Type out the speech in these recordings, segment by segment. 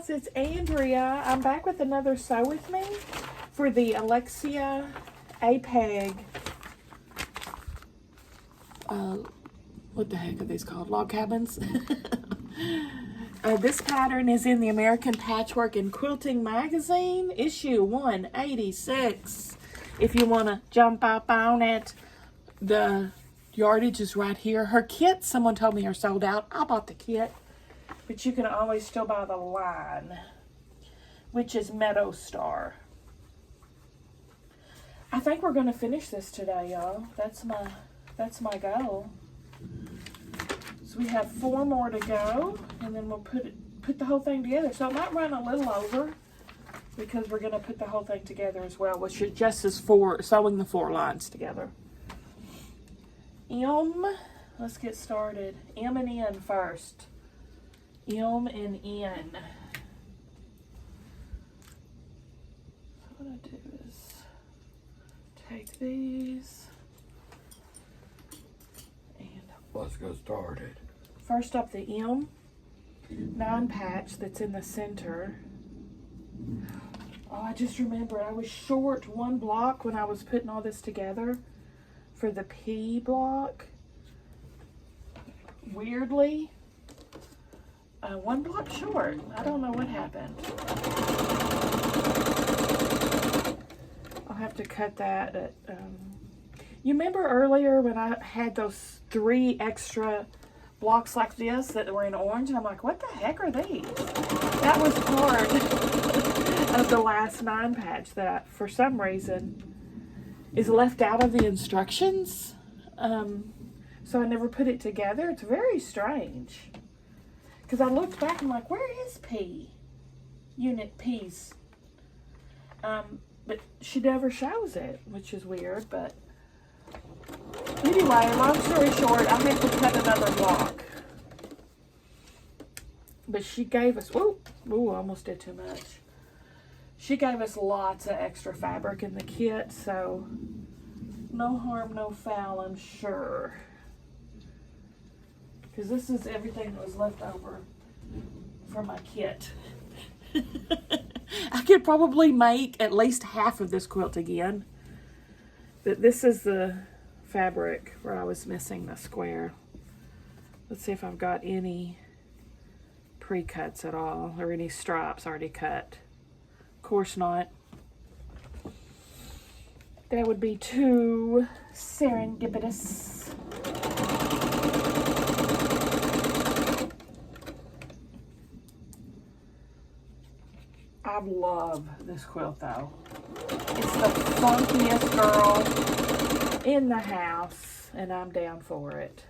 guys, it's Andrea. I'm back with another Sew With Me for the Alexia Abegg. What the heck are these called? Log cabins? This pattern is in the American Patchwork and Quilting magazine, issue 186. If you want to jump up on it, the yardage is right here. Her kit, someone told me, are sold out. I bought the kit. But you can always still buy the line, which is Meadow Star. I think we're going to finish this today, y'all. That's my goal. So we have 4 more to go, and then we'll put the whole thing together. So it might run a little over because we're going to put the whole thing together as well, which is just as sewing the 4 lines together. Let's get started. M and N first. M and N. So what I do is take these and let's get started. First up, the M 9 patch that's in the center. Oh, I just remembered I was short 1 block when I was putting all this together for the P block. Weirdly, 1 block short. I don't know what happened. I'll have to cut that at, you remember earlier when I had those 3 extra blocks like this that were in orange? And I'm like, what the heck are these? That was part of the last 9 patch that for some reason is left out of the instructions. So I never put it together. It's very strange. Because I looked back and I'm like, where is P? Unit P's. But she never shows it, which is weird. But anyway, long story short, I had to cut another block. But she gave us, ooh, I almost did too much. She gave us lots of extra fabric in the kit, so no harm, no foul, I'm sure. Because this is everything that was left over from my kit. I could probably make at least half of this quilt again. But this is the fabric where I was missing the square. Let's see if I've got any pre-cuts at all, or any stripes already cut. Of course not. That would be too serendipitous. I love this quilt though. It's the funkiest girl in the house, and I'm down for it.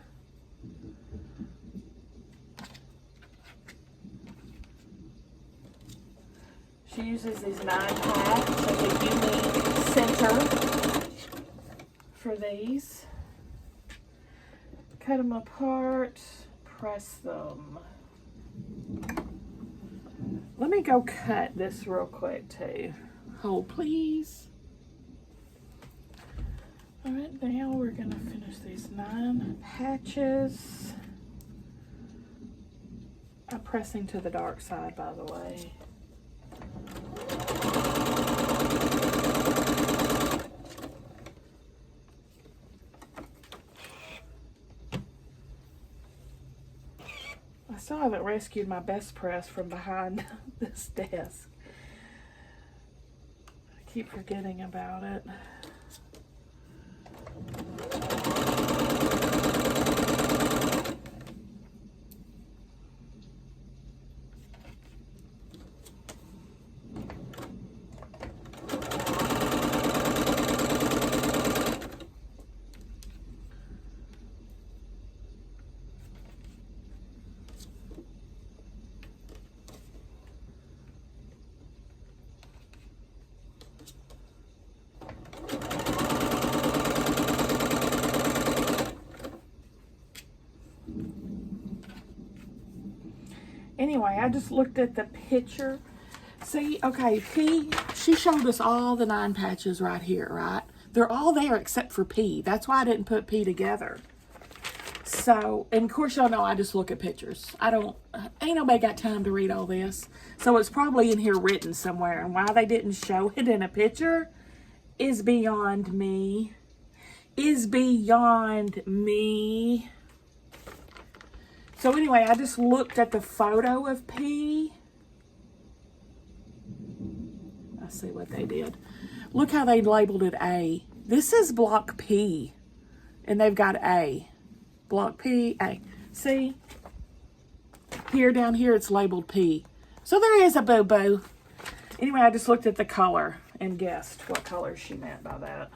She uses these 9 packs as a unique center for these. Cut them apart, press them. Let me go cut this real quick too. Hold please. All right, now we're gonna finish these 9 patches. I'm pressing to the dark side, by the way. I still haven't rescued my best press from behind this desk. I keep forgetting about it. Anyway, I just looked at the picture. See, okay, P, she showed us all the 9 patches right here, right? They're all there except for P. That's why I didn't put P together. So, and of course y'all know I just look at pictures. Ain't nobody got time to read all this. So it's probably in here written somewhere. And why they didn't show it in a picture is beyond me. Is beyond me. So anyway, I just looked at the photo of P. Let's see what they did. Look how they labeled it A. This is block P. And they've got A. Block P, A. See? Here, down here, it's labeled P. So there is a boo-boo. Anyway, I just looked at the color and guessed what color she meant by that.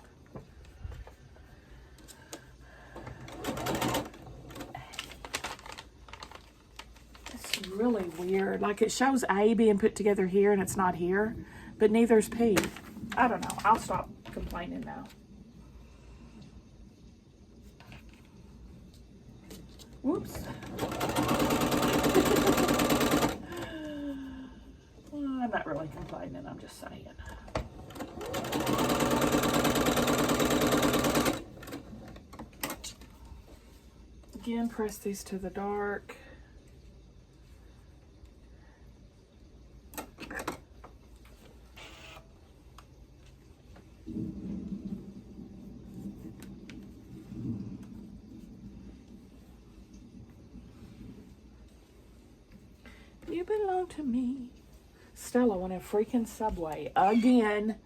It's really weird. Like, it shows A being put together here and it's not here. But neither's P. I don't know. I'll stop complaining now. Whoops. Well, I'm not really complaining, I'm just saying. Again, press these to the dark. You belong to me. Stella went a freaking Subway again.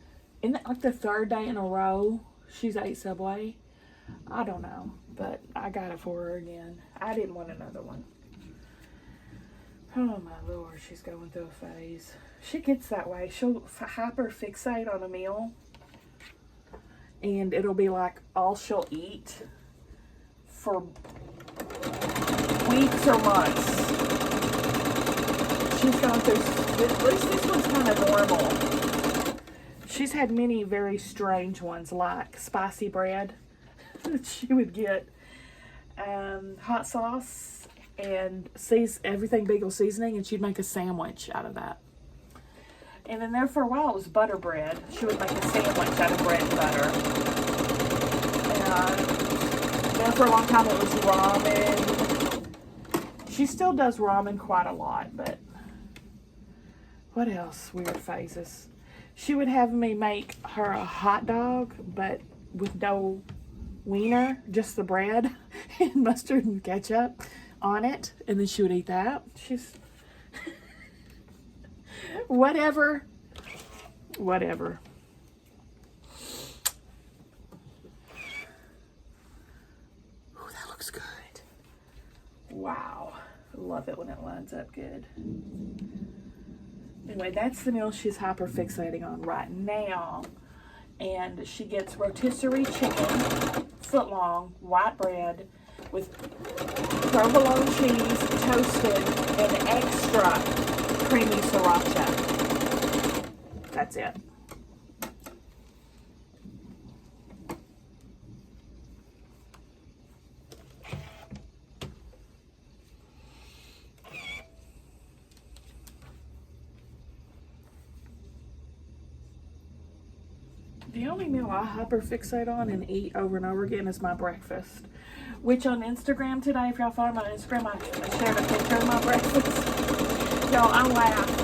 Isn't it like the third day in a row she's ate Subway? I don't know, but I got it for her again. I didn't want another one. Oh my Lord, she's going through a phase. She gets that way. She'll hyper fixate on a meal, and it'll be like all she'll eat for weeks or months. She's gone through, at least this one's kind of normal. She's had many very strange ones, like spicy bread. She would get hot sauce and everything bagel seasoning, and she'd make a sandwich out of that. And then there for a while it was butter bread. She would make a sandwich out of bread and butter. And then for a long time it was ramen. She still does ramen quite a lot, but what else? Weird phases. She would have me make her a hot dog, but with no wiener, just the bread and mustard and ketchup on it, and then she would eat that. She's whatever. Oh, that looks good. Wow, love it when it lines up good. Anyway, that's the meal she's hyper fixating on right now. And she gets rotisserie chicken, foot long, white bread, with provolone cheese, toasted, and extra creamy sriracha. That's it. The only meal I hyperfixate on and eat over and over again is my breakfast. Which on Instagram today, if y'all follow my Instagram, I shared a picture of my breakfast. Y'all, I laughed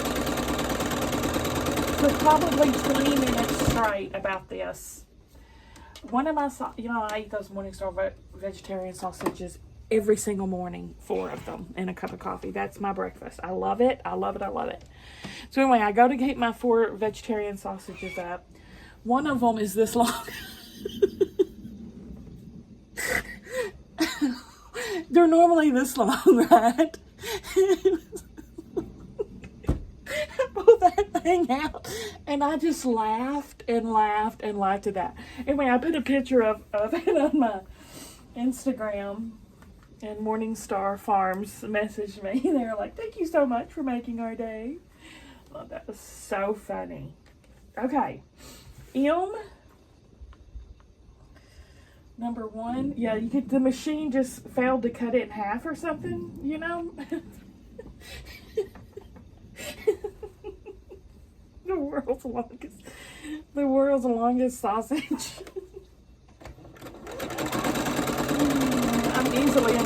for probably 20 minutes straight about this. One of my, I eat those Morningstar vegetarian sausages every single morning, 4 of them, and a cup of coffee. That's my breakfast. I love it. I love it. I love it. So anyway, I go to get my 4 vegetarian sausages up. One of them is this long. They're normally this long, right? I pulled that thing out, and I just laughed and laughed and laughed at that. Anyway, I put a picture of it on my Instagram, and Morningstar Farms messaged me. They were like, "Thank you so much for making our day." Oh, that was so funny. Okay. Number 1, yeah, the machine just failed to cut it in half or something, The world's longest sausage. I'm easily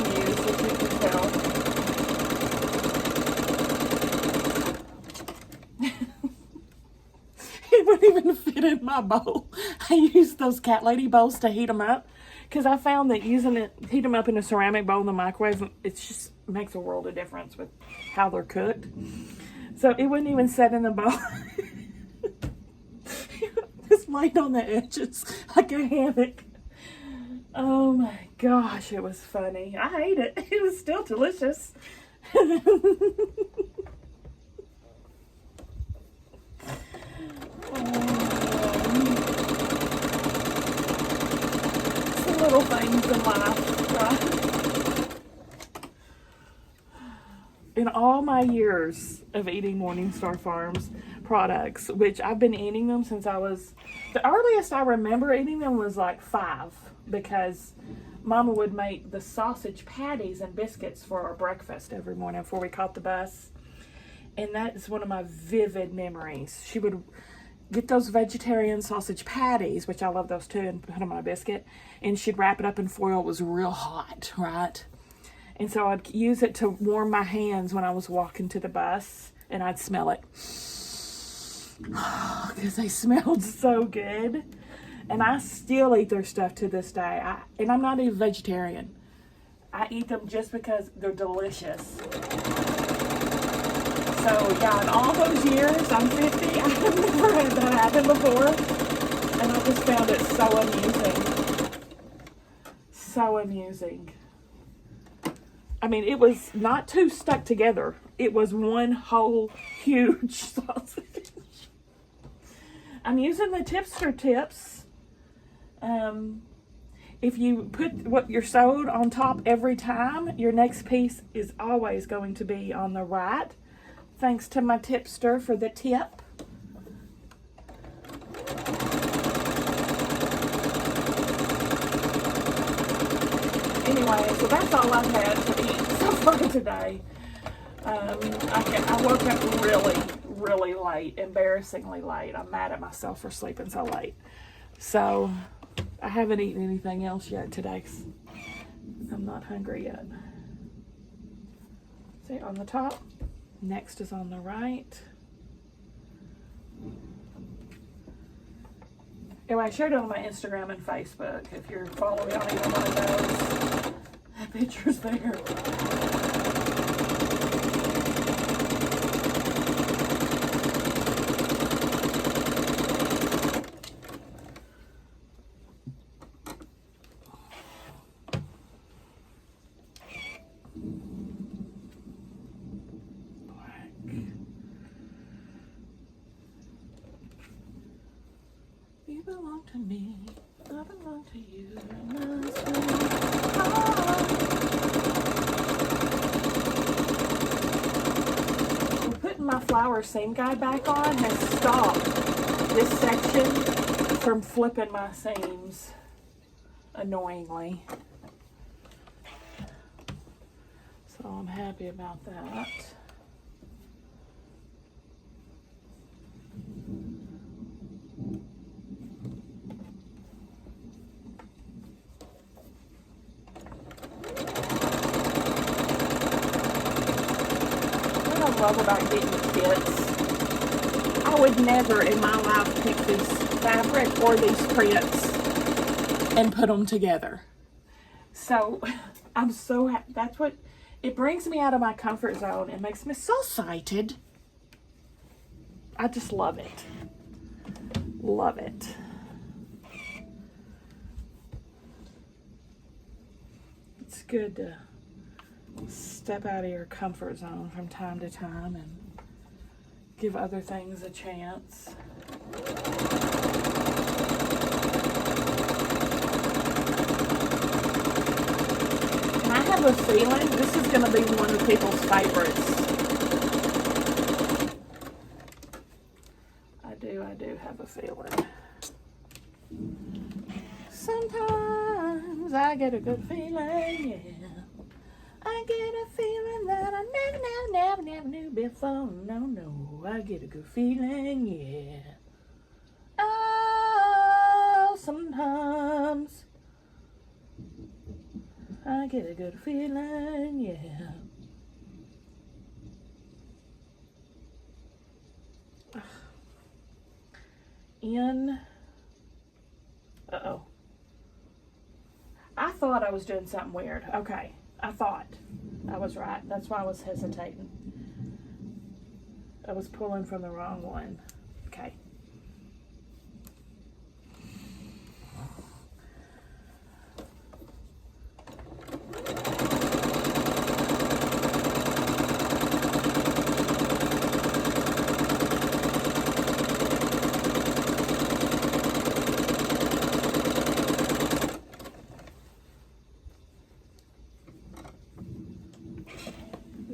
it in my bowl. I use those cat lady bowls to heat them up because I found that heat them up in a ceramic bowl in the microwave, it just makes a world of difference with how they're cooked. So it wouldn't even set in the bowl. Just laid on the edges like a hammock. Oh my gosh, it was funny. I ate it. It was still delicious. Little things in life, right? In all my years of eating Morningstar Farms products, which I've been eating them since the earliest I remember eating them was like 5, because Mama would make the sausage patties and biscuits for our breakfast every morning before we caught the bus. And that is one of my vivid memories. She would get those vegetarian sausage patties, which I love those too, and put them on a biscuit, and she'd wrap it up in foil. It was real hot, right? And so I'd use it to warm my hands when I was walking to the bus, and I'd smell it. Because they smelled so good. And I still eat their stuff to this day. And I'm not a vegetarian. I eat them just because they're delicious. So yeah, in all those years, I'm 50, I have never had that happen before. And I just found it so amusing. So amusing. I mean, it was not 2 stuck together. It was one whole huge sausage. I'm using the tipster tips. If you put what you're sewed on top every time, your next piece is always going to be on the right. Thanks to my tipster for the tip. Anyway, so that's all I've had to eat so far today. I woke up really late, embarrassingly late. I'm mad at myself for sleeping so late. So I haven't eaten anything else yet today 'cause I'm not hungry yet. See, on the top. Next is on the right. Anyway, I shared it on my Instagram and Facebook. If you're following on either one of those, that picture's there. You belong to me, I belong to you. Putting my flower seam guide back on has stopped this section from flipping my seams annoyingly. So I'm happy about that. Love about getting kits. I would never in my life pick this fabric or these prints and put them together. So I'm so happy. That's what it brings me out of my comfort zone and makes me so excited. I just love it. Love it. It's good to step out of your comfort zone from time to time and give other things a chance. And I have a feeling this is going to be one of people's favorites. I do have a feeling. Sometimes I get a good feeling, yeah. I get a feeling that I never knew before. No, I get a good feeling, yeah. Oh, sometimes I get a good feeling, yeah. in. Uh-oh. I thought I was doing something weird. Okay, I thought I was right. That's why I was hesitating. I was pulling from the wrong one. Okay.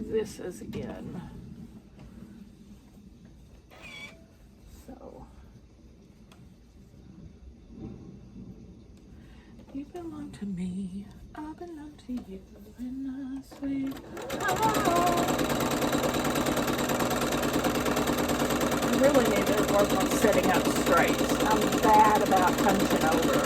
This is in. So you belong to me, I belong to you in a sweet I really need to work on sitting up straight. I'm bad about hunching over.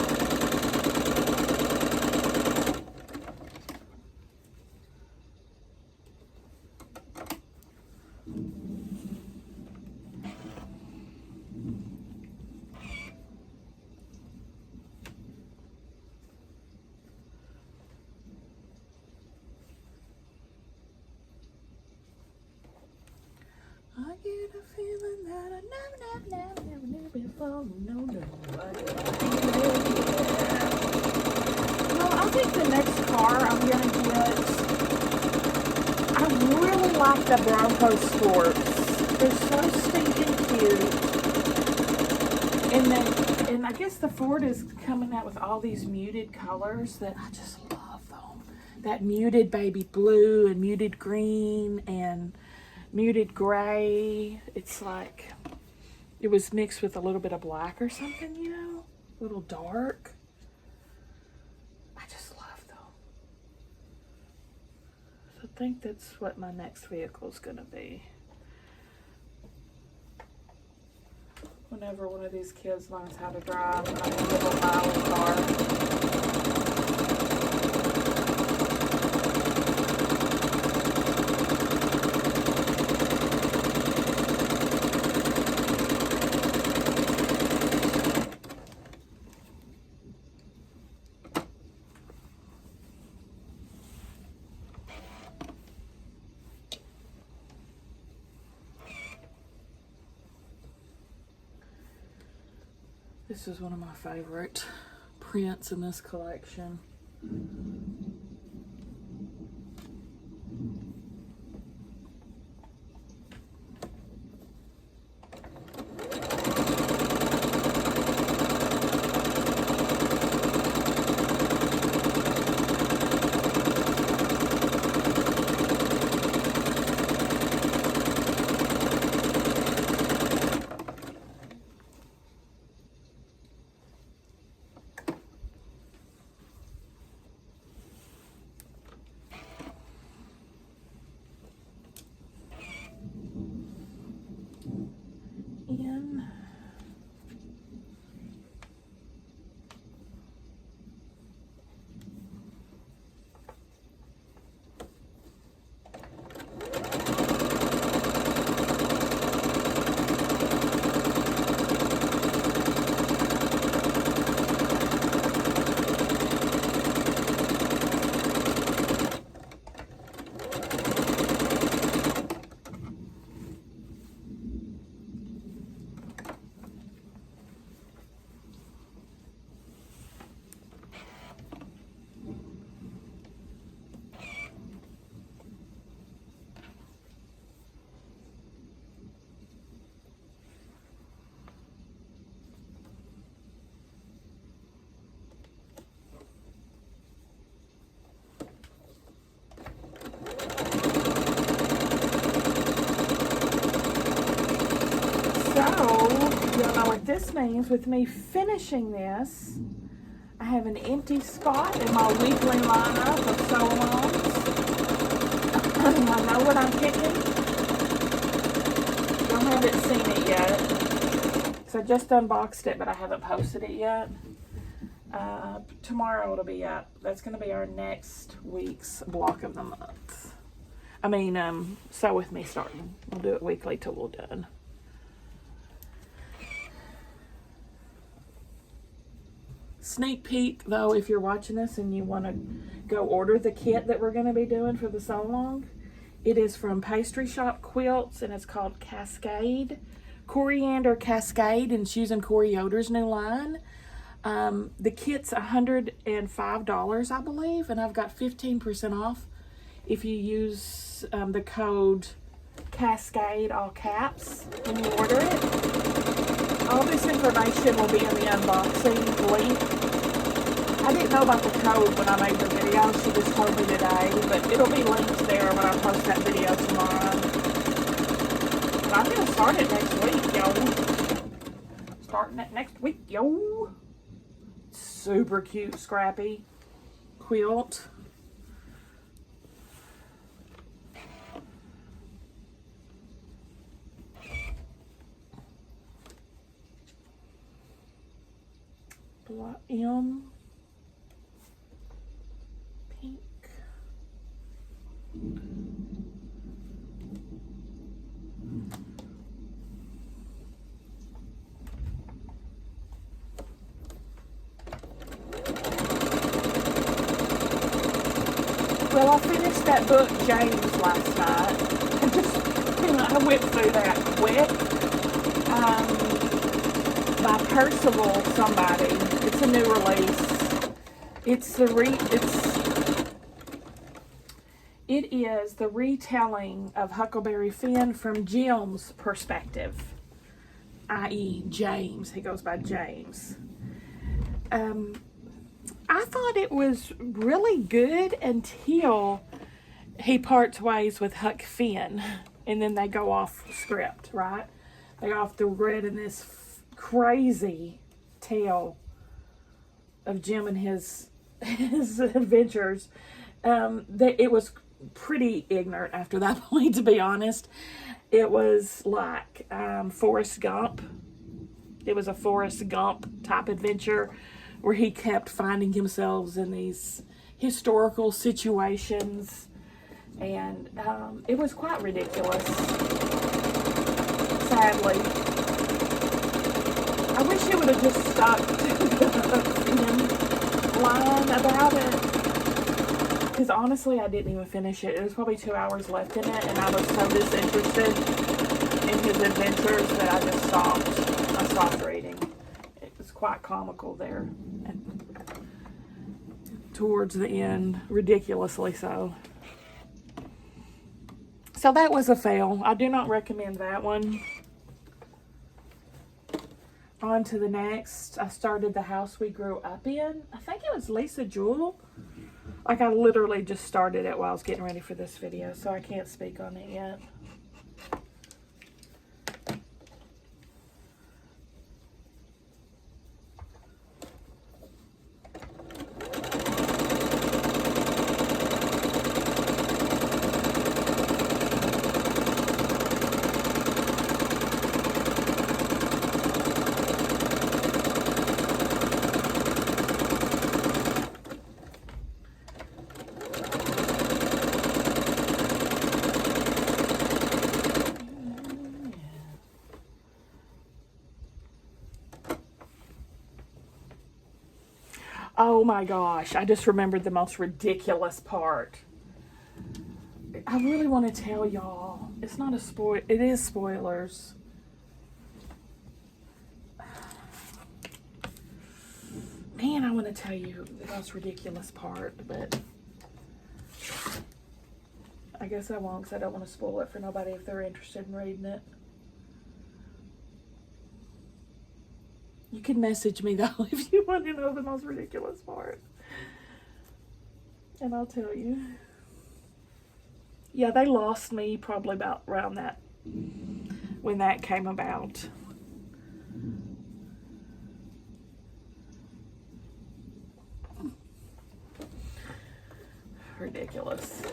I get a feeling that I never knew before. No. Well, I think the next car I'm gonna get, I really like the Bronco Sports. They're so stinking cute. And I guess the Ford is coming out with all these muted colors that I just love them. That muted baby blue and muted green and muted gray. It's like it was mixed with a little bit of black or something, you know, a little dark. I just love them. So I think that's what my next vehicle is going to be. Whenever one of these kids learns how to drive, I'm going to give them my own car. This is one of my favorite prints in this collection. This means with me finishing this, I have an empty spot in my weekly lineup of sew-alongs. I know what I'm picking. Y'all haven't seen it yet. So I just unboxed it, but I haven't posted it yet. Tomorrow it'll be up. That's going to be our next week's block of the month. I mean, sew with me starting. We'll do it weekly till we're done. Sneak peek though, if you're watching this and you want to go order the kit that we're going to be doing for the sew along, it is from Pastry Shop Quilts and it's called Cascade, Coriander Cascade, and it's using Corey Yoder's new line. The kit's $105, I believe, and I've got 15% off if you use the code Cascade, all caps, when you order it. All this information will be in the unboxing link. I didn't know about the code when I made the video. She just told me today, but it'll be linked there when I post that video tomorrow. But I'm going to start it next week, yo. Starting it next week, yo. Super cute, scrappy quilt. M pink. Well, I finished that book, James, last night. I went through that quick. By Percival somebody. It's a new release. It is the retelling of Huckleberry Finn from Jim's perspective, i.e. James. He goes by James. I thought it was really good until he parts ways with Huck Finn, and then they go off script, right? They go off the grid in this crazy tale of Jim and his adventures. It was pretty ignorant after that point, to be honest. It was like Forrest Gump. It was a Forrest Gump type adventure where he kept finding himself in these historical situations, and it was quite ridiculous, sadly. I wish he would have just stuck to the line about it. Because honestly, I didn't even finish it. There was probably 2 hours left in it, and I was so disinterested in his adventures that I just stopped. I stopped reading. It was quite comical there. And towards the end, ridiculously so. So that was a fail. I do not recommend that one. On to the next. I started The House We Grew Up In. I think it was Lisa Jewell. Like, I literally just started it while I was getting ready for this video, so I can't speak on it yet. Oh my gosh, I just remembered the most ridiculous part. I really want to tell y'all. It's not a spoil. It is spoilers. Man, I want to tell you the most ridiculous part, but I guess I won't because I don't want to spoil it for nobody if they're interested in reading it. You can message me, though, if you want to know the most ridiculous part. And I'll tell you. Yeah, they lost me probably about around that, when that came about. Ridiculous.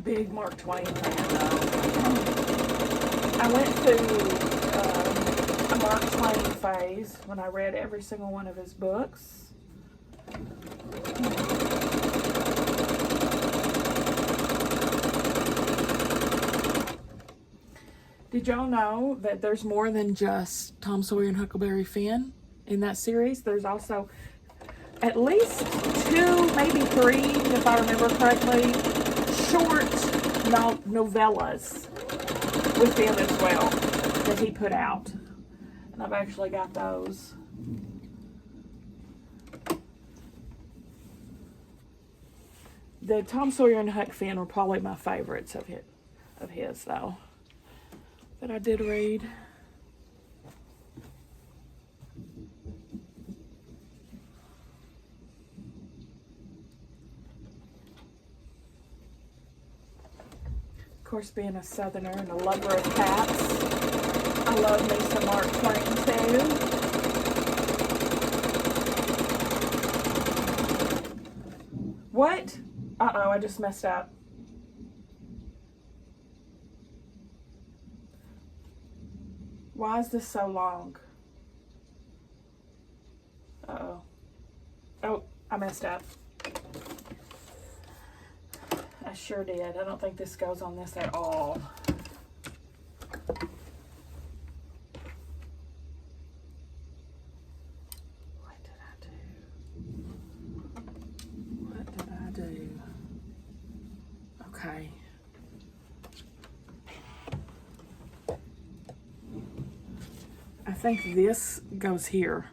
big Mark Twain fan, though. I went through a Mark Twain phase when I read every single one of his books. Did y'all know that there's more than just Tom Sawyer and Huckleberry Finn in that series? There's also at least 2, maybe 3, if I remember correctly, short novellas with them as well that he put out. And I've actually got those. The Tom Sawyer and Huck Finn were probably my favorites of his though, that I did read. Of course, being a Southerner and a lover of cats, I love me some Mark Twain too. What? Uh-oh, I just messed up. Why is this so long? Uh-oh. Oh, I messed up. I sure did. I don't think this goes on this at all. What did I do? What did I do? Okay. I think this goes here.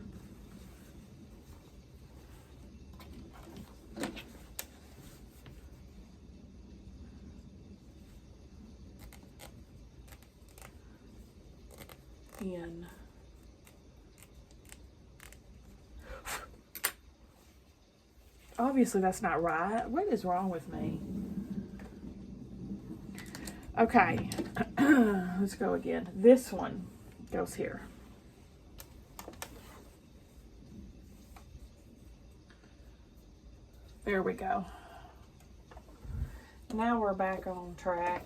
In. Obviously that's not right. What is wrong with me? Okay. Let's go again. This one goes here. There we go. Now we're back on track.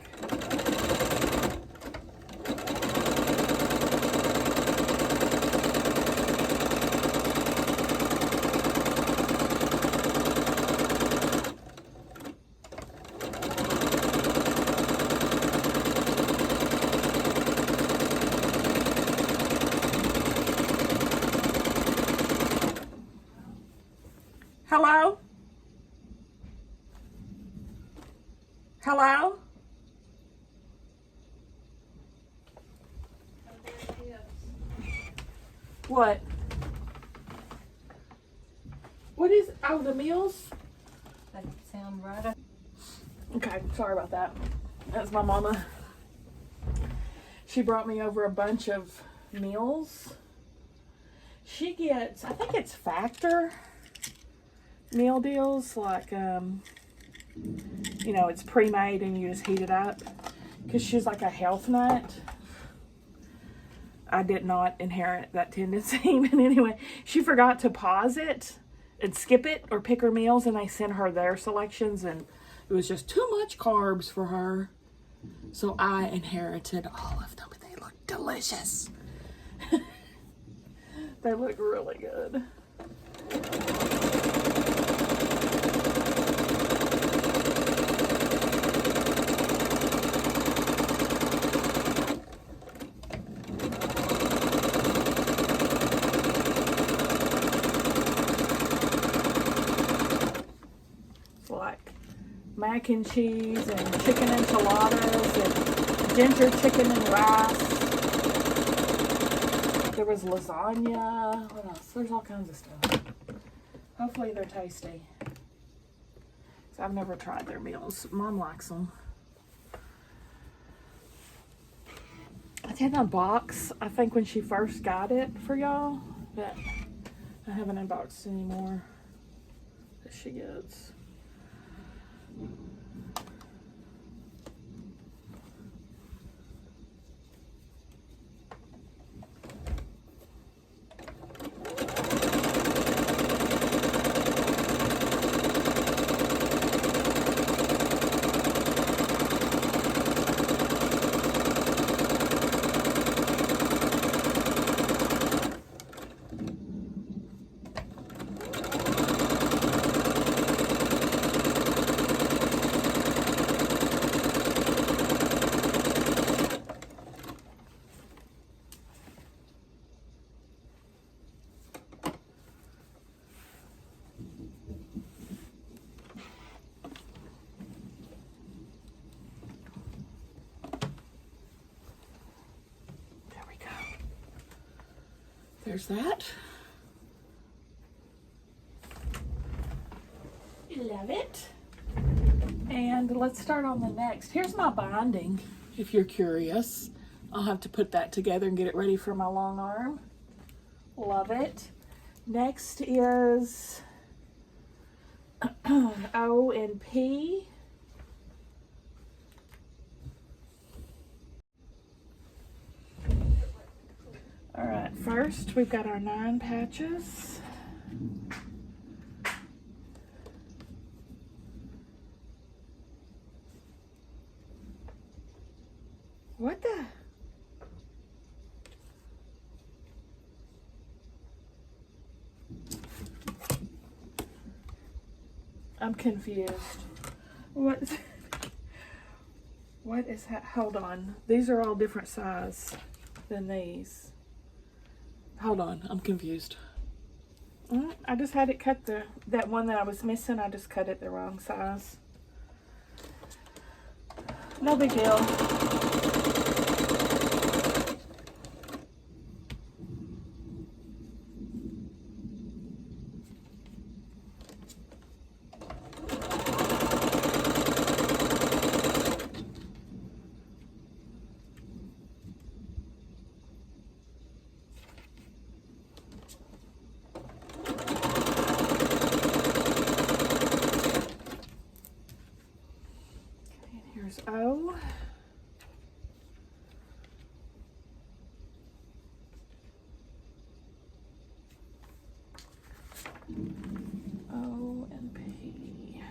Hello? Hello? What? What is, oh, the meals? That sound right. Okay, sorry about that. That's my mama. She brought me over a bunch of meals. She gets, I think it's Factor meal deals, like, you know, it's pre-made and you just heat it up. Because she's like a health nut. I did not inherit that tendency. But anyway, she forgot to pause it and skip it or pick her meals, and they sent her their selections, and it was just too much carbs for her. So I inherited all of them, and they look delicious. They look really good. Mac and cheese and chicken enchiladas and ginger chicken and rice. There was lasagna. What else? There's all kinds of stuff. Hopefully they're tasty. So I've never tried their meals. Mom likes them. I had a box, I think, when she first got it for y'all, but I haven't unboxed anymore that she gets. There's that. Love it. And let's start on the next. Here's my binding, if you're curious. I'll have to put that together and get it ready for my long arm. Love it. Next is O and P. All right, first we've got our 9 patches. What the? I'm confused. What is that? Hold on. These are all different size than these. Hold on, I'm confused. I just had it cut that one that I was missing. I just cut it the wrong size. No big deal. O. O and P.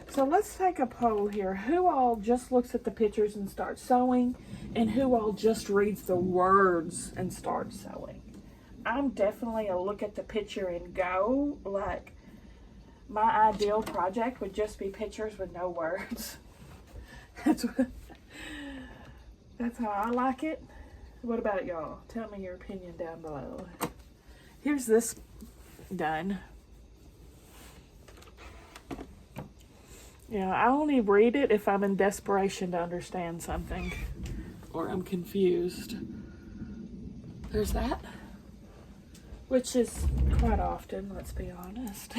So let's take a poll here. Who all just looks at the pictures and starts sewing, and who all just reads the words and starts sewing? I'm definitely a look at the picture and go. Like, my ideal project would just be pictures with no words. That's how I like it. What about y'all? Tell me your opinion down below. Here's this done. Yeah, I only read it if I'm in desperation to understand something or I'm confused. There's that, which is quite often, let's be honest.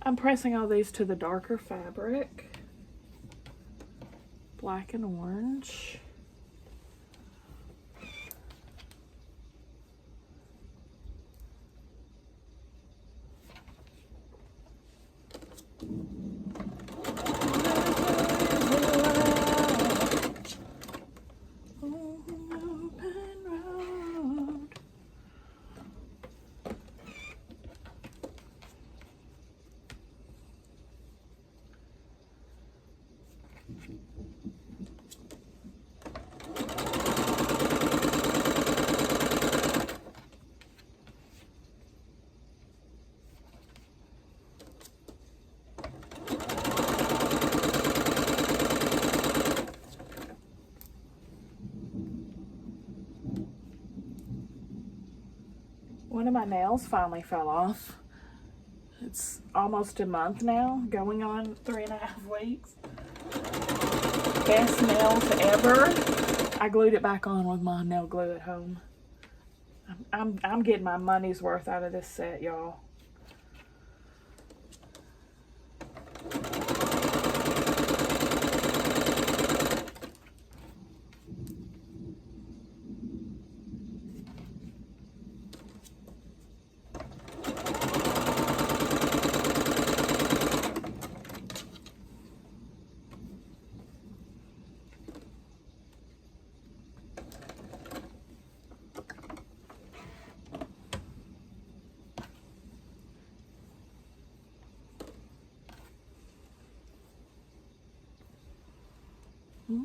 I'm pressing all these to the darker fabric, black and orange. One of my nails finally fell off. It's almost a month now, going on 3.5 weeks. Best nails ever. I glued it back on with my nail glue at home. I'm getting my money's worth out of this set, y'all. Well,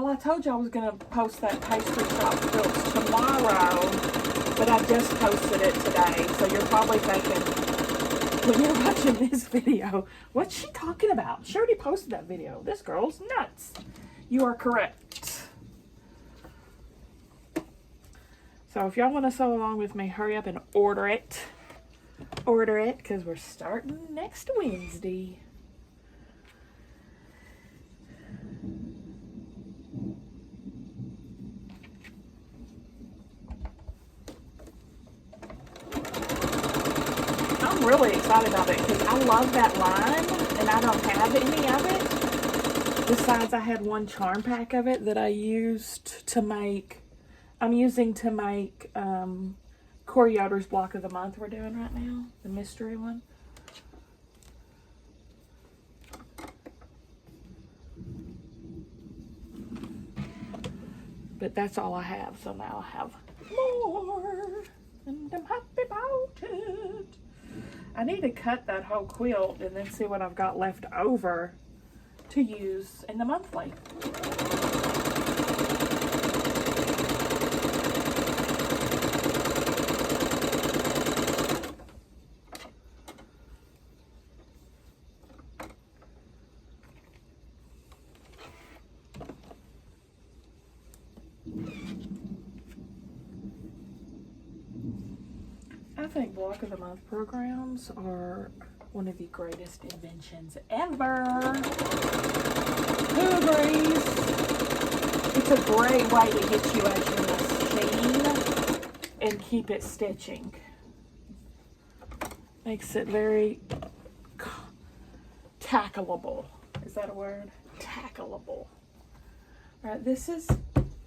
I told you I was going to post that pastry shop quilts tomorrow, but I just posted it today. So you're probably thinking, when you're watching this video, what's she talking about? She already posted that video. This girl's nuts. You are correct. So if y'all want to sew along with me, hurry up and order it. Order it, because we're starting next Wednesday. I'm really excited about it because I love that line and I don't have any of it. Besides, I had one charm pack of it that I used to make, I'm using to make Corey Yoder's block of the month we're doing right now, the mystery one. But that's all I have, so now I have more, and I'm happy about it. I need to cut that whole quilt and then see what I've got left over to use in the monthly. I think block of the month programs are one of the greatest inventions ever. Who agrees? It's a great way to get you at your machine and keep it stitching. Makes it very tackleable. Is that a word? Tackleable. Alright, this is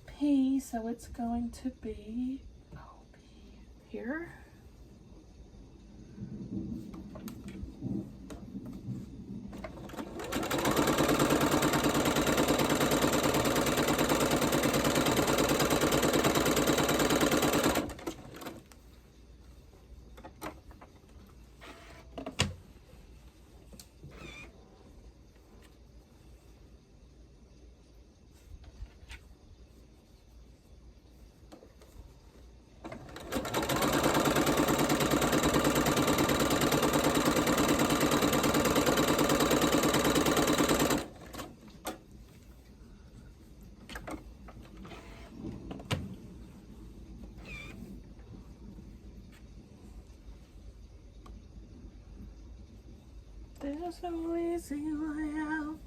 P, so it's going to be here. There's no easy way out.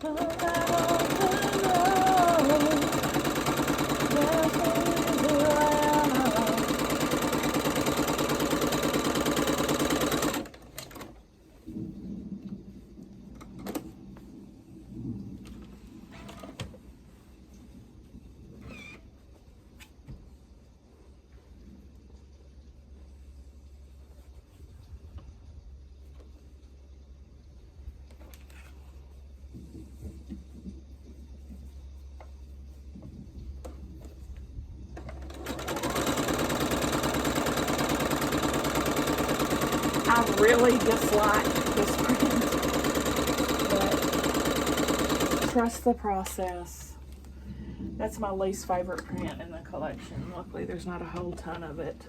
But I want to know. There's no easy way out. I really dislike this print, but trust the process. That's my least favorite print in the collection. Luckily, there's not a whole ton of it.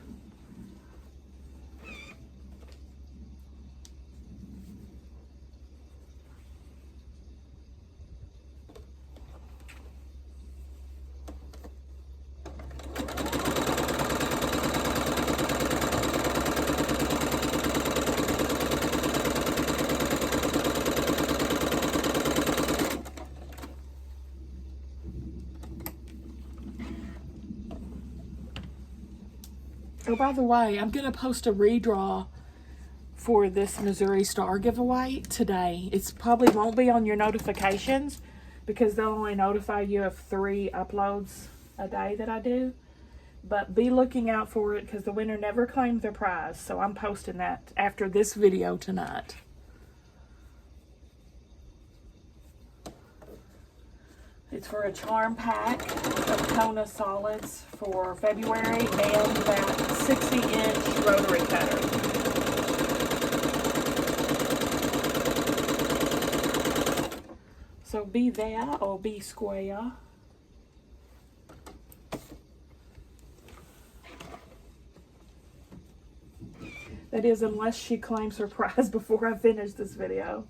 Oh, by the way, I'm going to post a redraw for this Missouri Star giveaway today. It's probably won't be on your notifications because they'll only notify you of 3 uploads a day that I do. But be looking out for it because the winner never claimed their prize. So I'm posting that after this video tonight. It's for a charm pack of Kona solids for February and that 60-inch rotary cutter. So be that or be square. That is, unless she claims her prize before I finish this video.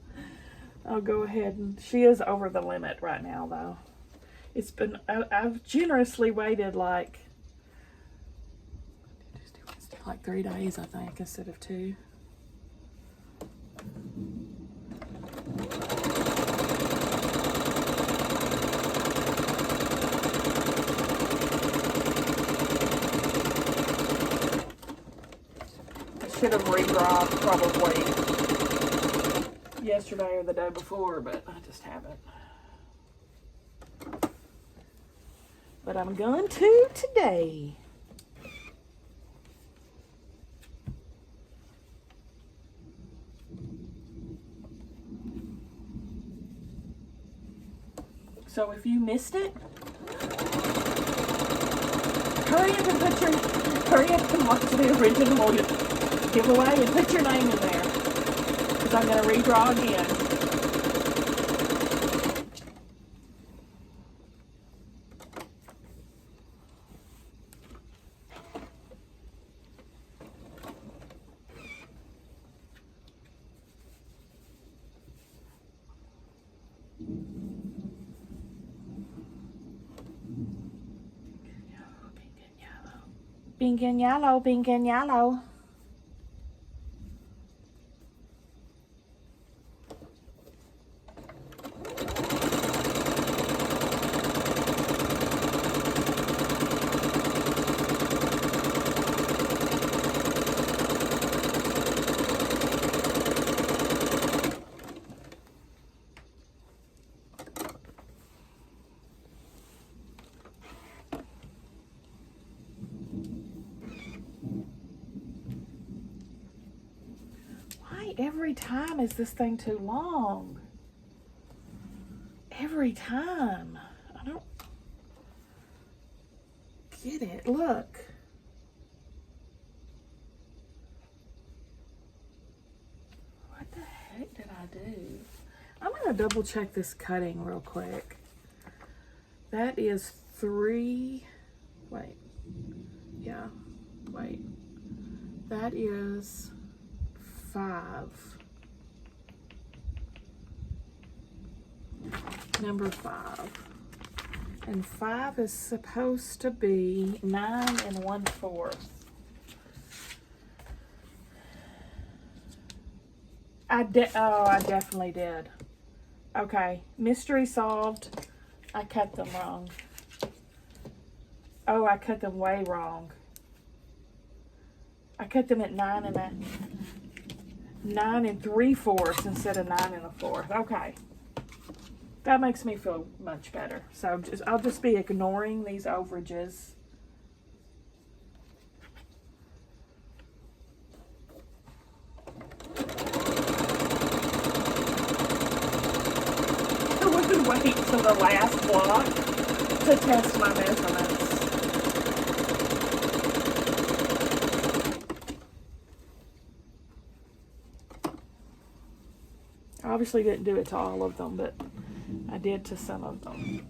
I'll go ahead and, she is over the limit right now though. It's been, I've generously waited like 3 days I think instead of 2. Should have re-dropped probably yesterday or the day before, but I just haven't. But I'm going to today. So if you missed it, hurry up and watch the original giveaway and put your name in there, because I'm going to redraw again. Pink and yellow, pink and yellow. Every time is this thing too long? Every time. I don't get it. Look. What the heck did I do? I'm going to double check this cutting real quick. That is 3. Wait. Yeah. Wait. That is 5. Number 5. And 5 is supposed to be 9 1/4. I definitely did. Okay, mystery solved. I cut them wrong. Oh, I cut them way wrong. I cut them at 9 3/4 instead of 9 1/4. Okay. That makes me feel much better. So I'll just be ignoring these overages. I wouldn't wait till the last block to test my measurements. I obviously didn't do it to all of them, but I did to some of them.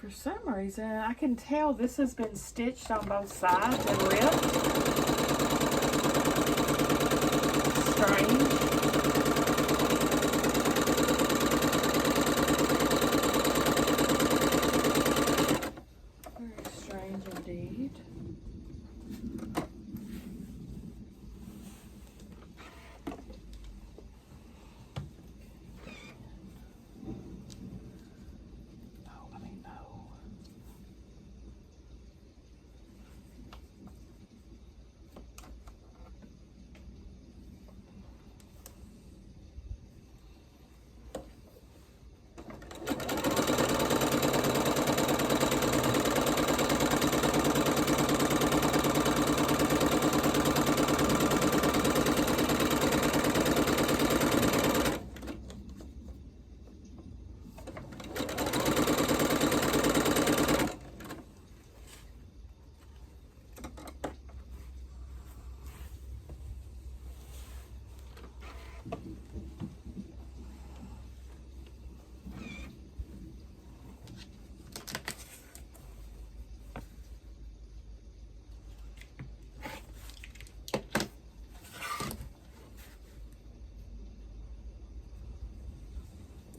For some reason, I can tell this has been stitched on both sides and ripped. Strange. Very strange indeed.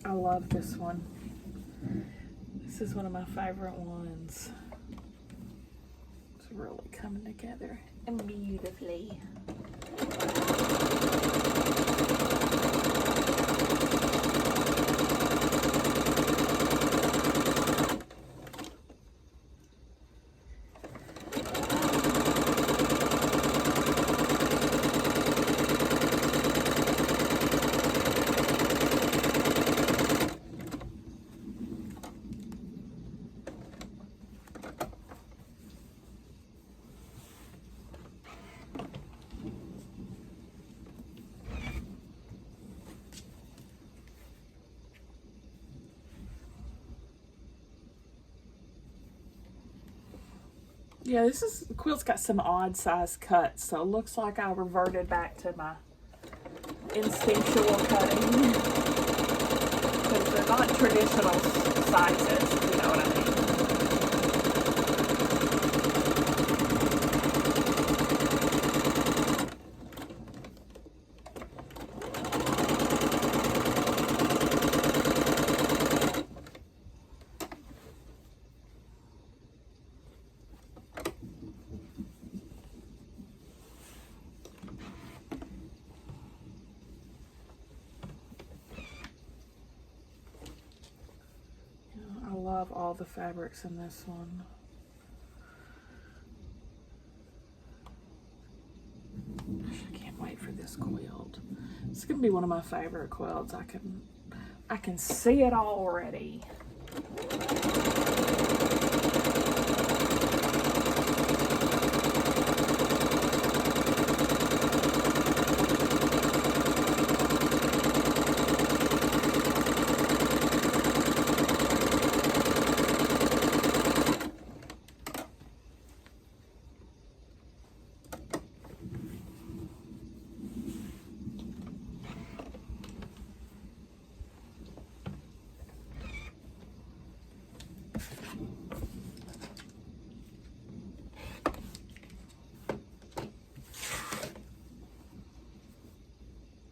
I love this one. This is one of my favorite ones. It's really coming together beautifully. Yeah, the quilt's got some odd size cuts, so it looks like I reverted back to my instinctual cutting. Because they're not traditional sizes, if you know what I mean. I love all the fabrics in this one. I can't wait for this quilt. It's gonna be one of my favorite quilts. I can see it already.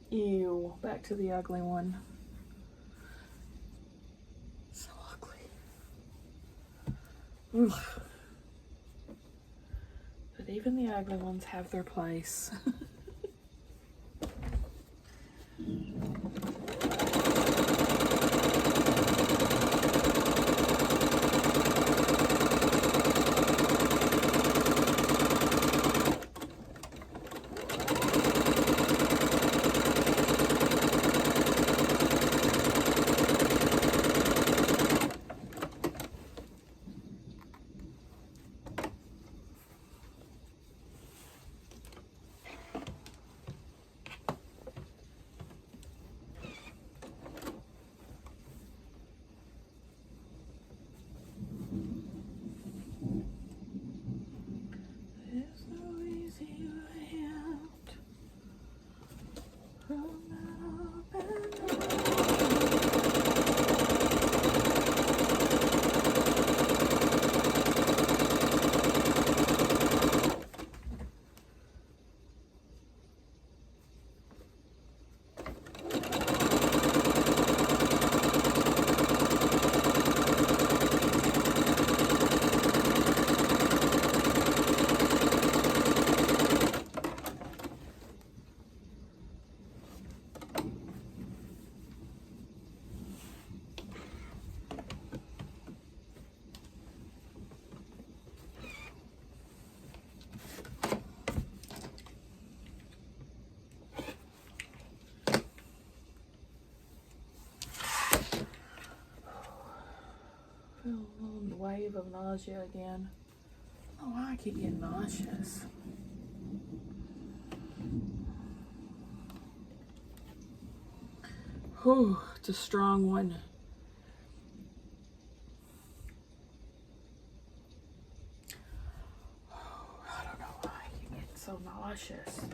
Ew, back to the ugly one. So ugly. Ugh. But even the ugly ones have their place. Wave of nausea again. Oh, why I keep getting nauseous. Whew, it's a strong one. I don't know why I keep getting so nauseous. I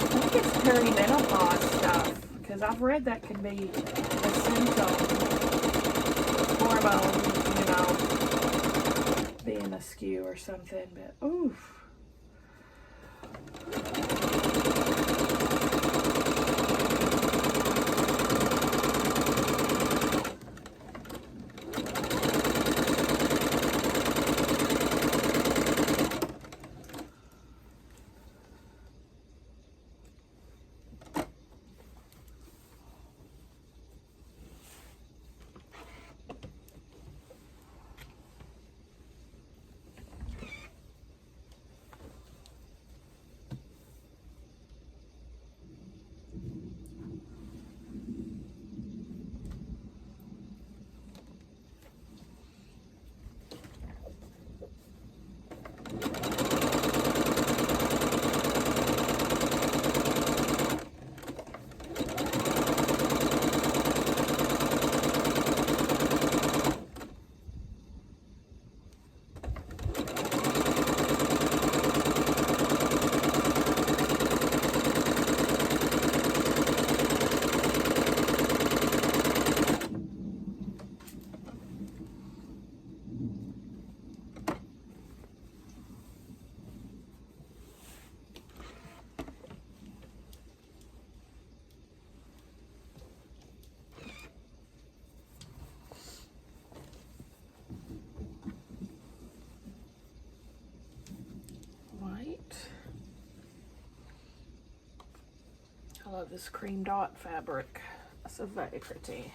think it's perimenopause stuff, because I've read that can be a symptom. Hormone, being askew or something, but oof. I love this cream dot fabric. So very pretty.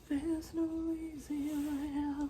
There's no easy way out.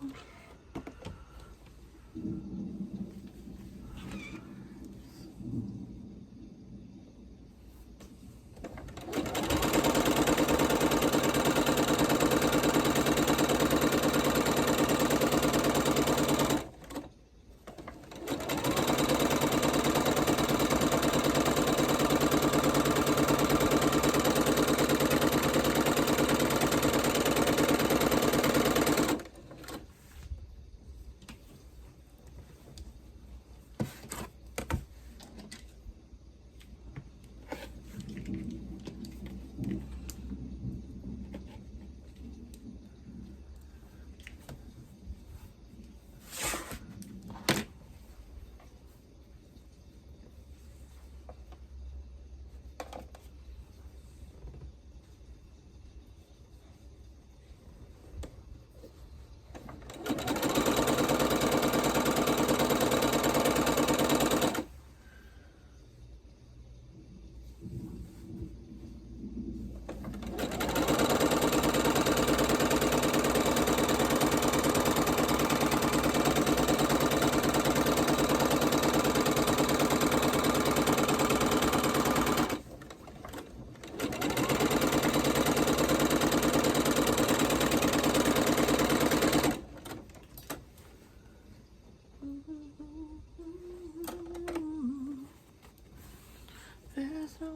There's no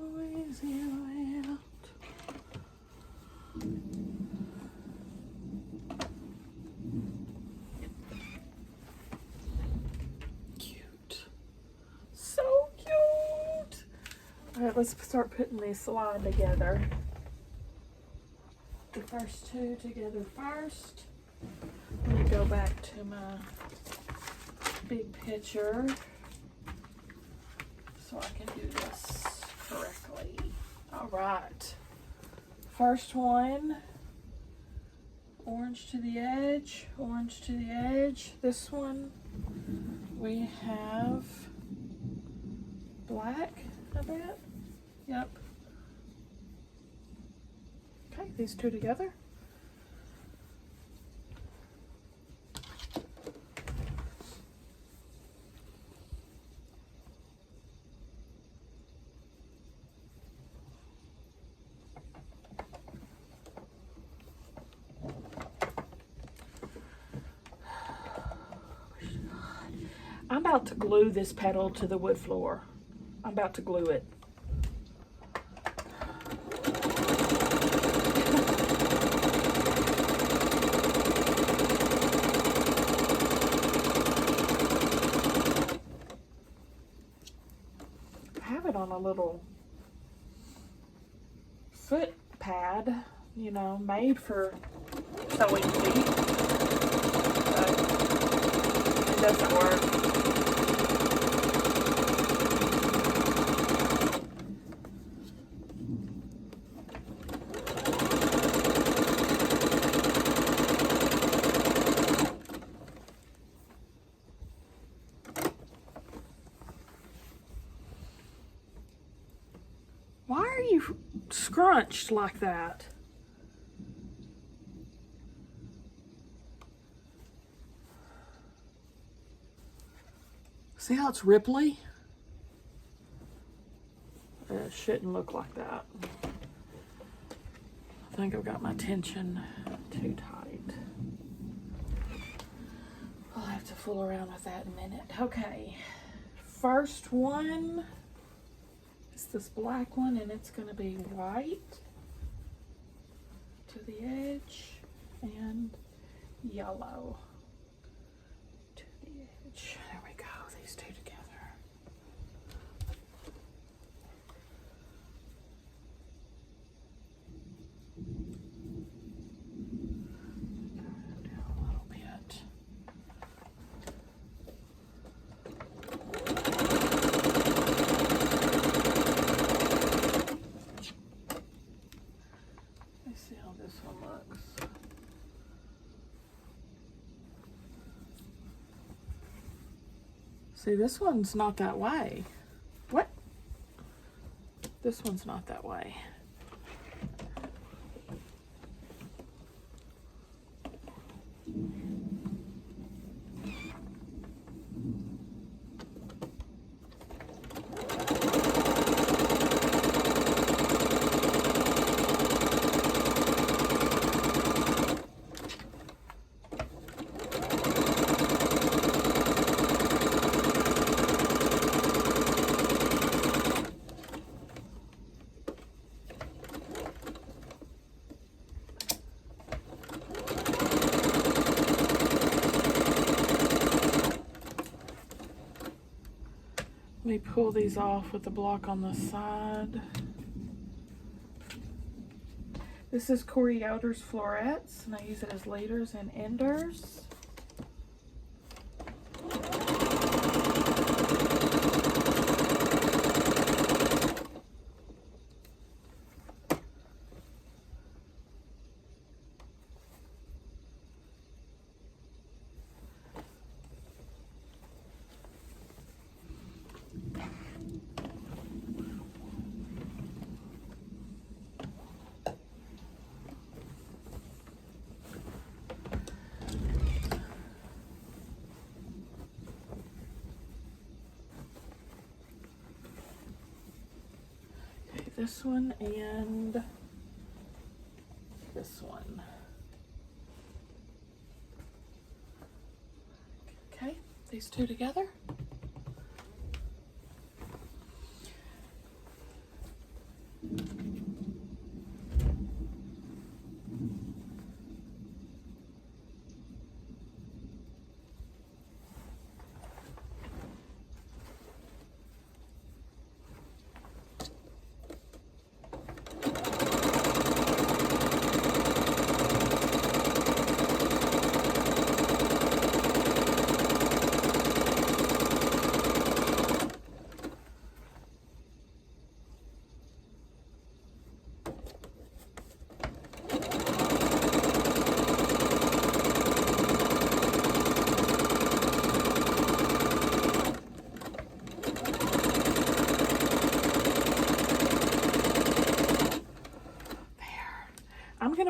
easy way out. Cute. So cute. All right, let's start putting these slide together. The first two together first. Let me go back to my big picture so I can do this correctly. All right. First one, orange to the edge, orange to the edge. This one, we have black, I bet. Yep. Okay, these two together. I'm about to glue this petal to the wood floor. I'm about to glue it. I have it on a little foot pad, you know, made for sewing feet, but it doesn't work. Why are you scrunched like that? See how it's ripply? It shouldn't look like that. I think I've got my tension too tight. I'll have to fool around with that in a minute. Okay, first one. It's this black one, and it's going to be white to the edge and yellow to the edge. There we go, these two together. Down a little bit. See how this one looks. See, this one's not that way. What? This one's not that way. Let me pull these off with the block on the side. This is Corey Yoder's Florets, and I use it as leaders and enders. This one and this one. Okay, these two together.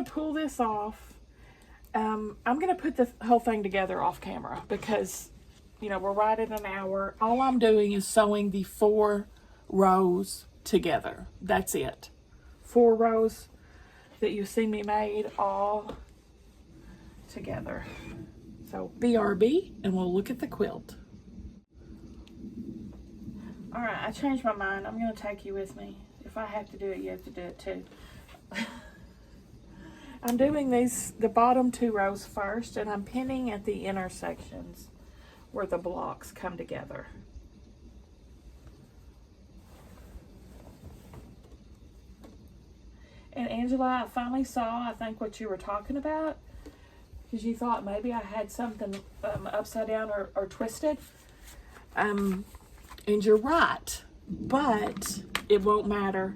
pull this off. I'm gonna put the whole thing together off camera because, you know, we're right at an hour. All I'm doing is sewing the 4 rows together. That's it. 4 rows that you see me made all together. So BRB, and we'll look at the quilt. All right, I changed my mind. I'm gonna take you with me. If I have to do it, you have to do it too. I'm doing the bottom 2 rows first, and I'm pinning at the intersections where the blocks come together. And Angela, I finally saw, I think, what you were talking about, because you thought maybe I had something upside down or twisted. And you're right, but it won't matter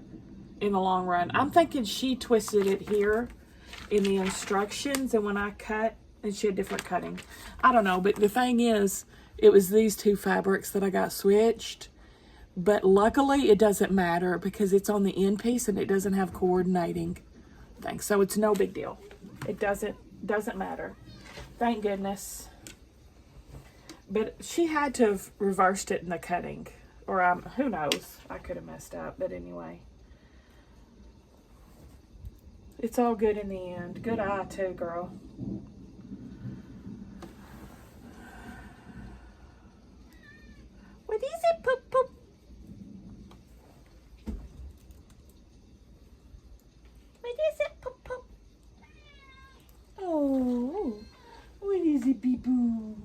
in the long run. I'm thinking she twisted it here in the instructions, and when I cut, and she had different cutting. I don't know, but the thing is, it was these 2 fabrics that I got switched. But luckily, it doesn't matter because it's on the end piece and it doesn't have coordinating things. So it's no big deal. It doesn't matter. Thank goodness. But she had to have reversed it in the cutting. Or who knows? I could have messed up. But anyway. It's all good in the end. Good eye too, girl. What is it, Poop Poop? What is it, Poop Poop? Oh, what is it, Bee-Boo?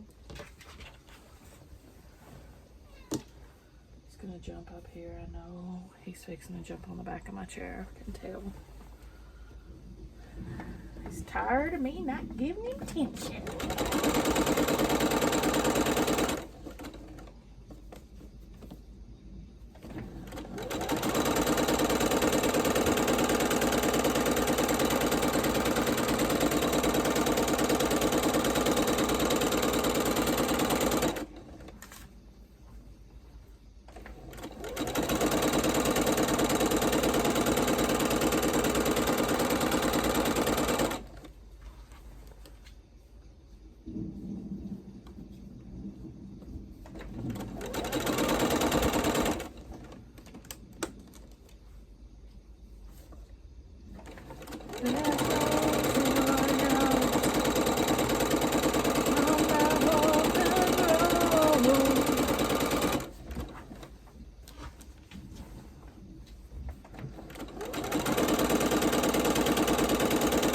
He's gonna jump up here, I know. He's fixing to jump on the back of my chair, I can tell. He's tired of me not giving him attention.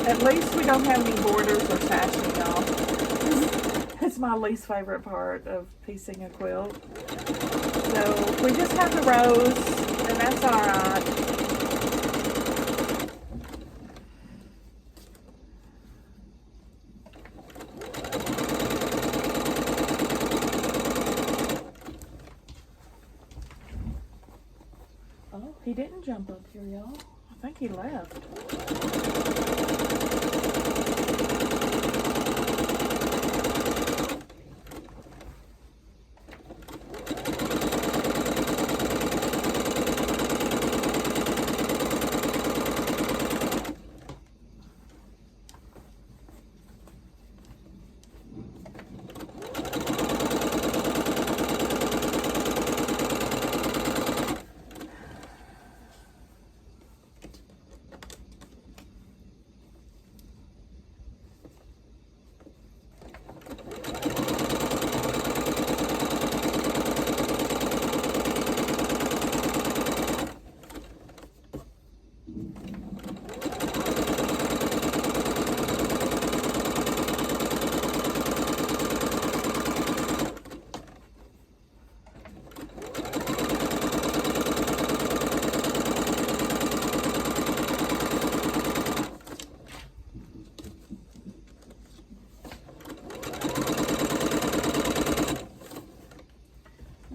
At least we don't have any borders or sashing, y'all. It's my least favorite part of piecing a quilt. So we just have the rows, and that's alright. Oh, he didn't jump up here, y'all. I think he left.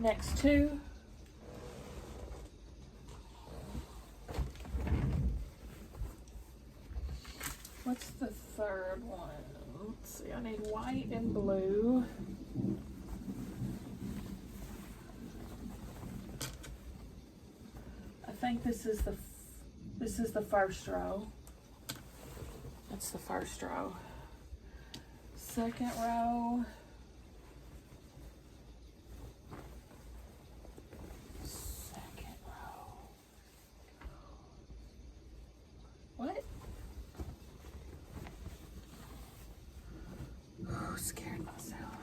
Next 2. What's the 3rd one? Let's see, I need white and blue. I think this is the first row. That's the first row. Second row. Second row. What? Oh, scared myself.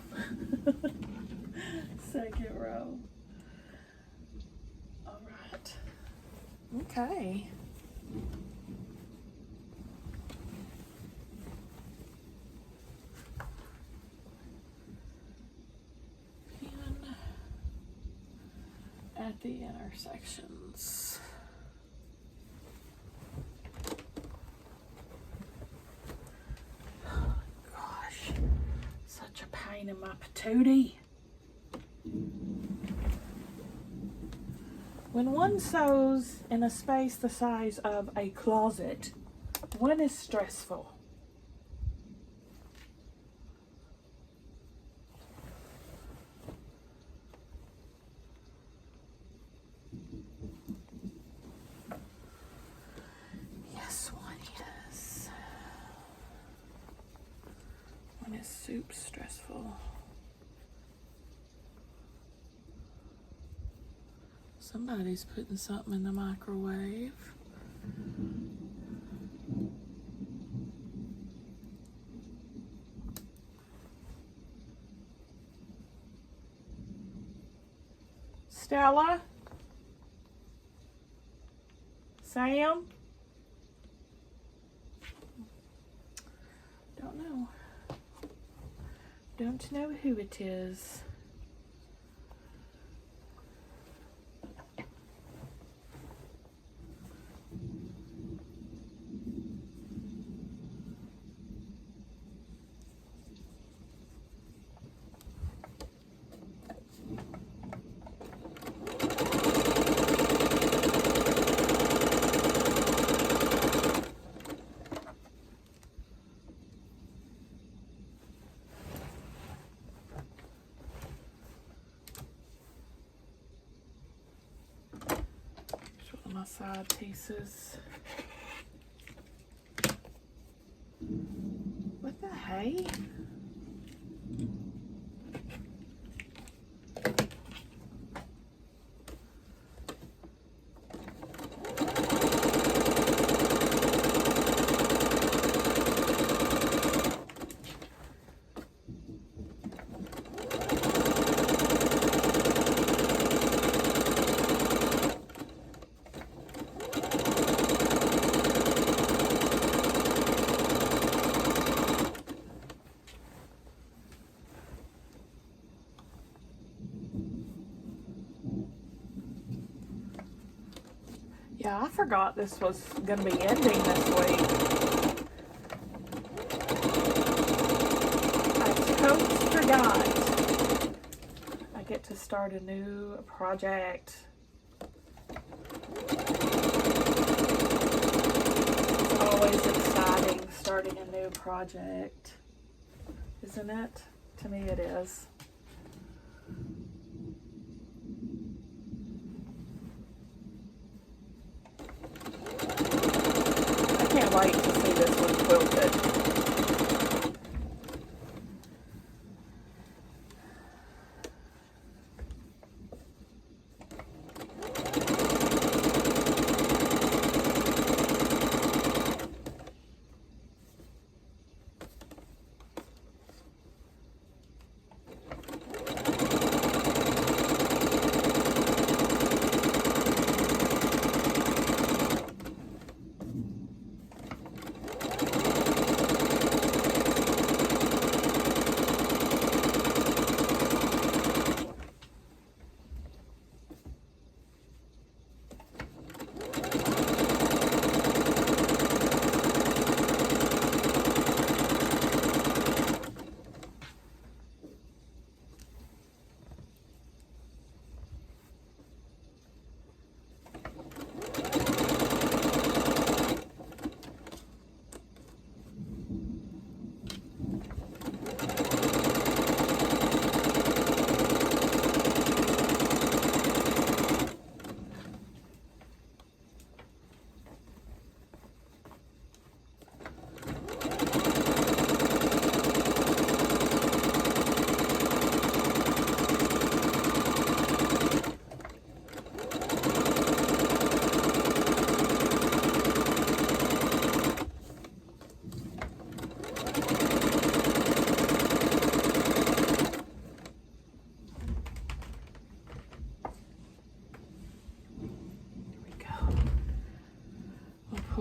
Second row. All right. Okay. At the intersections. Gosh, such a pain in my patootie. When one sews in a space the size of a closet, one is stressful. Soup stressful. Somebody's putting something in the microwave. Stella? Sam? Don't know. Don't know who it is. My side pieces. What the hey? Yeah, I forgot this was going to be ending this week. I totally forgot. I get to start a new project. It's always exciting starting a new project, isn't it? To me it is. Wait to see this one quilted.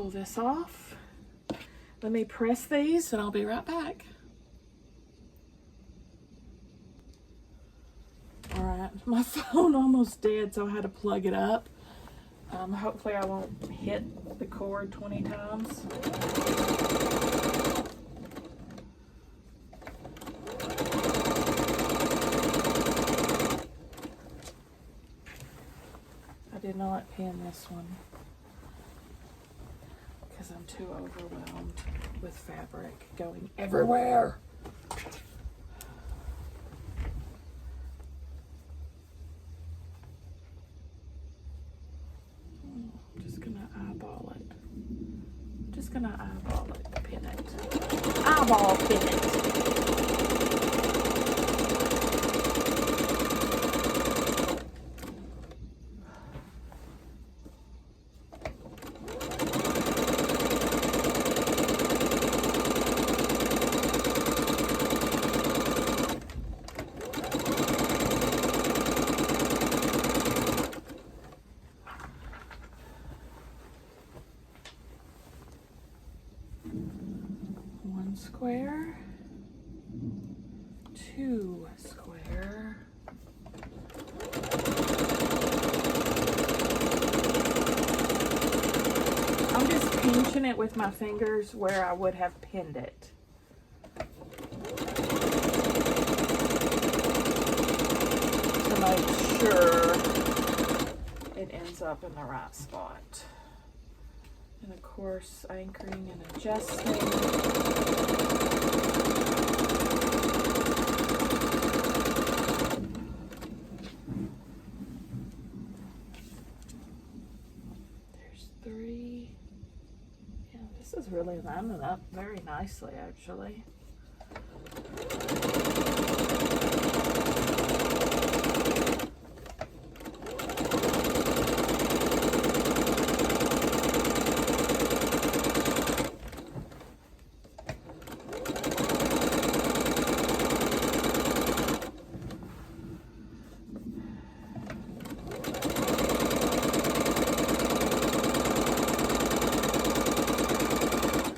pull this off. Let me press these and I'll be right back. All right, my phone almost dead, so I had to plug it up. Hopefully I won't hit the cord 20 times. I did not pin this one because I'm too overwhelmed with fabric going everywhere. Eyeball it, pin it. Eyeball pin it. Square, 2 square, I'm just pinching it with my fingers where I would have pinned it. To make sure it ends up in the right spot. And of course, anchoring and adjusting. There's 3. Yeah, this is really lining up very nicely, actually.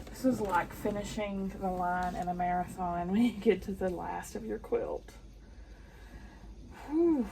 This is like finishing the line in a marathon when you get to the last of your quilt. Whew.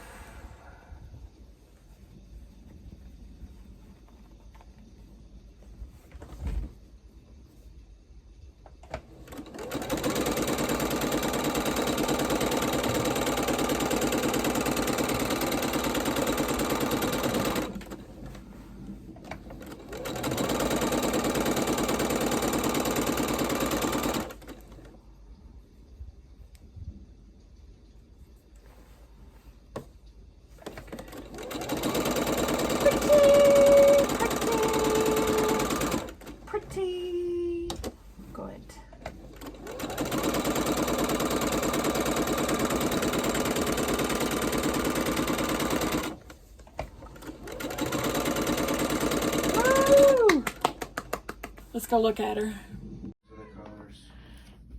Let's go look at her.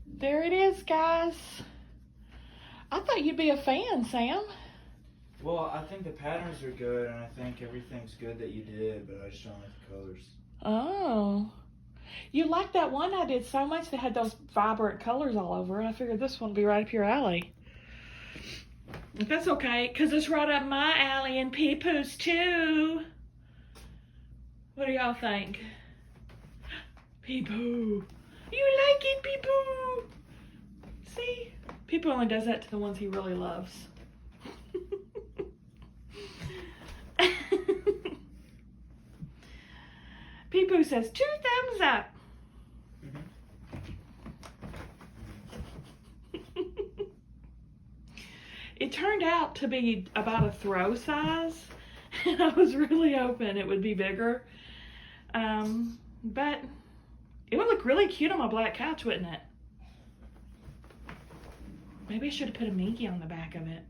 There it is, guys. I thought you'd be a fan, Sam. Well, I think the patterns are good, and I think everything's good that you did, but I just don't like the colors. Oh. You liked that one I did so much that had those vibrant colors all over it. I figured this one would be right up your alley. But that's okay, because it's right up my alley and Peepoo's too. What do y'all think? Peepoo. You like it, Peepoo? See? Peepoo only does that to the ones he really loves. Peepoo says 2 thumbs up. It turned out to be about a throw size. And I was really hoping it would be bigger. But it would look really cute on my black couch, wouldn't it? Maybe I should have put a Minky on the back of it.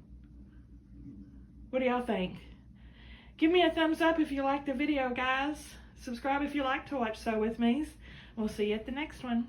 What do y'all think? Give me a thumbs up if you liked the video, guys. Subscribe if you like to watch Sew With Me's. We'll see you at the next one.